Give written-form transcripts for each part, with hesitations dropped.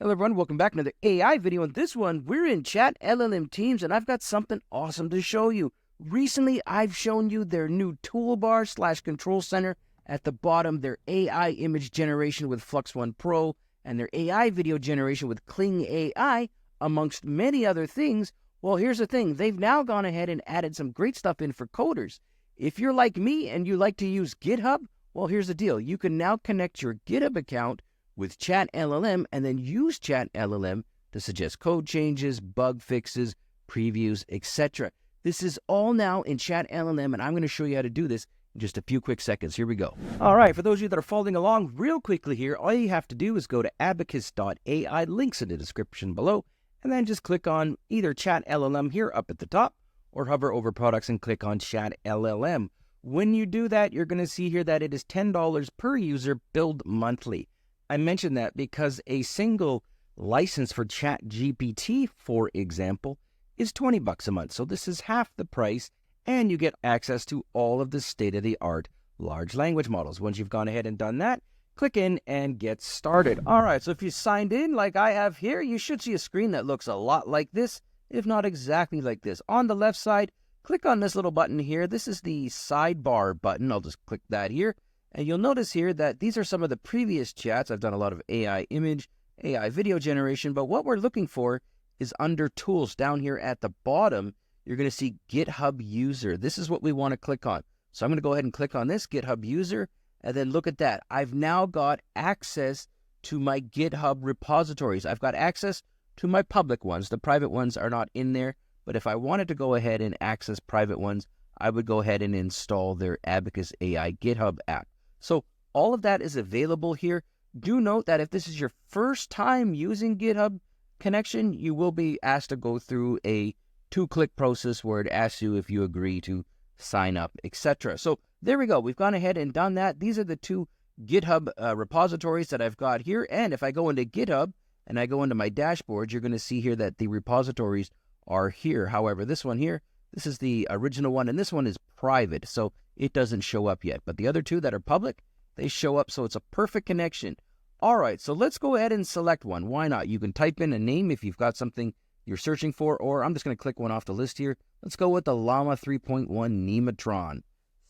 Hello everyone, welcome back to another AI video. In this one, we're in ChatLLM Teams and I've got something awesome to show you. Recently, I've shown you their new toolbar / control center at the bottom, their AI image generation with Flux One Pro, and their AI video generation with Kling AI, amongst many other things. Well, here's the thing. They've now gone ahead and added some great stuff in for coders. If you're like me and you like to use GitHub, well, here's the deal. You can now connect your GitHub account with ChatLLM and then use ChatLLM to suggest code changes, bug fixes, previews, etc. This is all now in ChatLLM, and I'm going to show you how to do this in just a few quick seconds. Here we go. All right, for those of you that are following along real quickly here, all you have to do is go to abacus.ai, links in the description below, and then just click on either ChatLLM here up at the top, or hover over products and click on ChatLLM. When you do that, you're going to see here that it is $10 per user billed monthly. I mentioned that because a single license for ChatGPT, for example, is $20 a month. So this is half the price, and you get access to all of the state-of-the-art large language models. Once you've gone ahead and done that, click in and get started. All right, so if you signed in like I have here, you should see a screen that looks a lot like this, if not exactly like this. On the left side, click on this little button here. This is the sidebar button. I'll just click that here. And you'll notice here that these are some of the previous chats. I've done a lot of AI image, AI video generation, but what we're looking for is under tools down here at the bottom. You're going to see GitHub user. This is what we want to click on. So I'm going to go ahead and click on this GitHub user, and then look at that. I've now got access to my GitHub repositories. I've got access to my public ones. The private ones are not in there, but if I wanted to go ahead and access private ones, I would go ahead and install their Abacus AI GitHub app. So all of that is available here. Do note that if this is your first time using GitHub connection, you will be asked to go through a 2-click process where it asks you if you agree to sign up, etc. So there we go. We've gone ahead and done that. These are the two GitHub repositories that I've got here. And if I go into GitHub and I go into my dashboard, you're going to see here that the repositories are here. However, this one here, this is the original one, and this one is private, so it doesn't show up yet. But the other two that are public, they show up, so it's a perfect connection. All right, so let's go ahead and select one. Why not? You can type in a name if you've got something you're searching for, or I'm just going to click one off the list here. Let's go with the Llama 3.1 Neumatron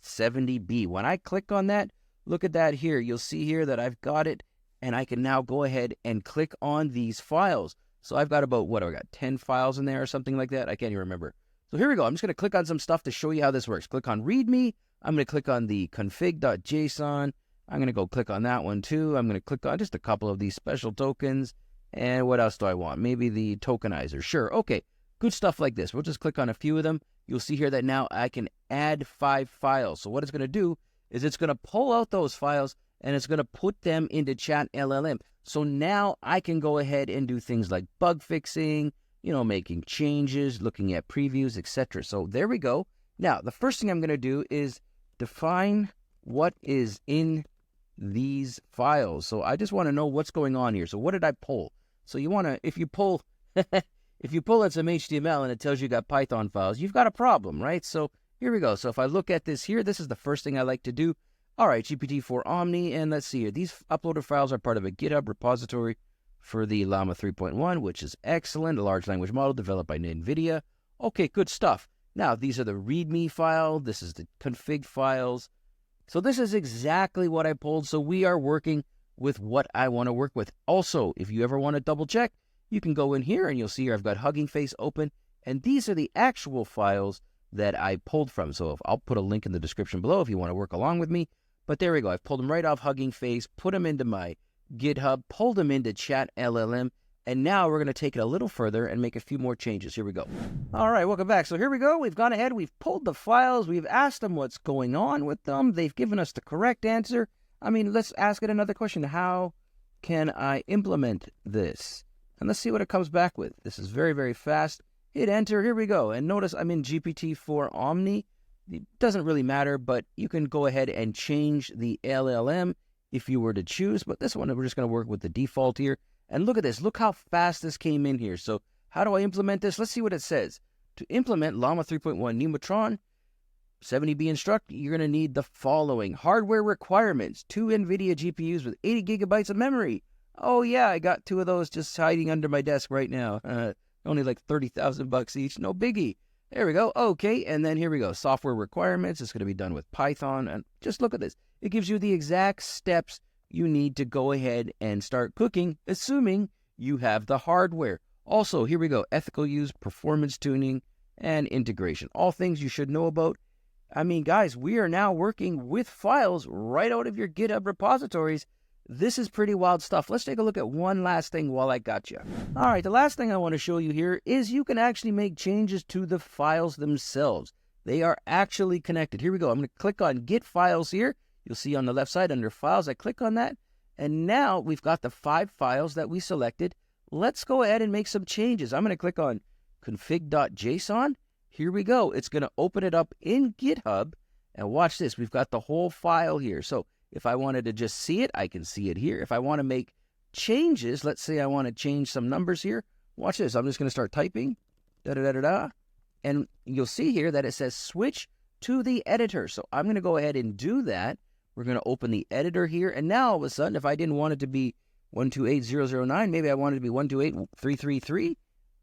70B. When I click on that, look at that here. You'll see here that I've got it, and I can now go ahead and click on these files. So I've got about, what, I got 10 files in there or something like that? I can't even remember. So here we go. I'm just going to click on some stuff to show you how this works. Click on README. I'm going to click on the config.json. I'm going to go click on that one too. I'm going to click on just a couple of these special tokens. And what else do I want? Maybe the tokenizer. Sure. Okay. Good stuff like this. We'll just click on a few of them. You'll see here that now I can add 5 files. So what it's going to do is it's going to pull out those files and it's going to put them into ChatLLM. So now I can go ahead and do things like bug fixing, making changes, looking at previews, etc. So there we go. Now, the first thing I'm going to do is define what is in these files. So I just want to know what's going on here. So what did I pull? So you want to, if you pull at some HTML and it tells you got Python files, you've got a problem, right? So here we go. So if I look at this here, this is the first thing I like to do. All right, GPT-4 Omni, and let's see here. These uploaded files are part of a GitHub repository for the Llama 3.1, which is excellent, a large language model developed by NVIDIA. Okay, good stuff. Now, these are the README file. This is the config files. So this is exactly what I pulled. So we are working with what I want to work with. Also, if you ever want to double check, you can go in here and you'll see here I've got Hugging Face open. And these are the actual files that I pulled from. So I'll put a link in the description below if you want to work along with me. But there we go. I've pulled them right off Hugging Face, put them into my GitHub, pulled them into ChatLLM, and now we're going to take it a little further and make a few more changes. Here we go. All right, welcome back. So here we go. We've gone ahead. We've pulled the files. We've asked them what's going on with them. They've given us the correct answer. I mean, let's ask it another question. How can I implement this? And let's see what it comes back with. This is very, very fast. Hit enter. Here we go. And notice I'm in GPT-4 Omni. It doesn't really matter, but you can go ahead and change the LLM if you were to choose. But this one, we're just going to work with the default here. And look at this. Look how fast this came in here. So how do I implement this? Let's see what it says. To implement Llama 3.1 Neumatron 70B instruct, you're going to need the following. Hardware requirements. 2 NVIDIA GPUs with 80 gigabytes of memory. Oh yeah, I got 2 of those just hiding under my desk right now. Only like 30,000 bucks each. No biggie. There we go. Okay, and then here we go. Software requirements. It's going to be done with Python. And just look at this. It gives you the exact steps you need to go ahead and start cooking, assuming you have the hardware. Also, here we go. Ethical use, performance tuning, and integration. All things you should know about. I mean, guys, we are now working with files right out of your GitHub repositories. This is pretty wild stuff. Let's take a look at one last thing while I got you. All right, the last thing I want to show you here is you can actually make changes to the files themselves. They are actually connected. Here we go. I'm going to click on Get Files here. You'll see on the left side under Files, I click on that. And now we've got the 5 files that we selected. Let's go ahead and make some changes. I'm going to click on config.json. Here we go. It's going to open it up in GitHub. And watch this. We've got the whole file here. So if I wanted to just see it, I can see it here. If I want to make changes, let's say I want to change some numbers here. Watch this. I'm just going to start typing. Da-da-da-da-da. And you'll see here that it says switch to the editor. So I'm going to go ahead and do that. We're going to open the editor here. And now all of a sudden, if I didn't want it to be 128009, maybe I wanted it to be 128333,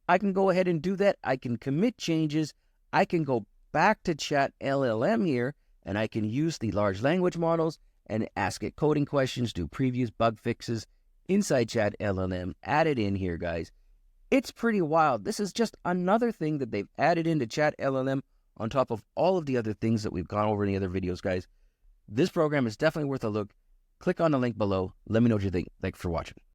I can go ahead and do that. I can commit changes. I can go back to ChatLLM here, and I can use the large language models and ask it coding questions, do previews, bug fixes inside ChatLLM. Add it in here, guys. It's pretty wild. This is just another thing that they've added into ChatLLM on top of all of the other things that we've gone over in the other videos, guys. This program is definitely worth a look. Click on the link below. Let me know what you think. Thanks for watching.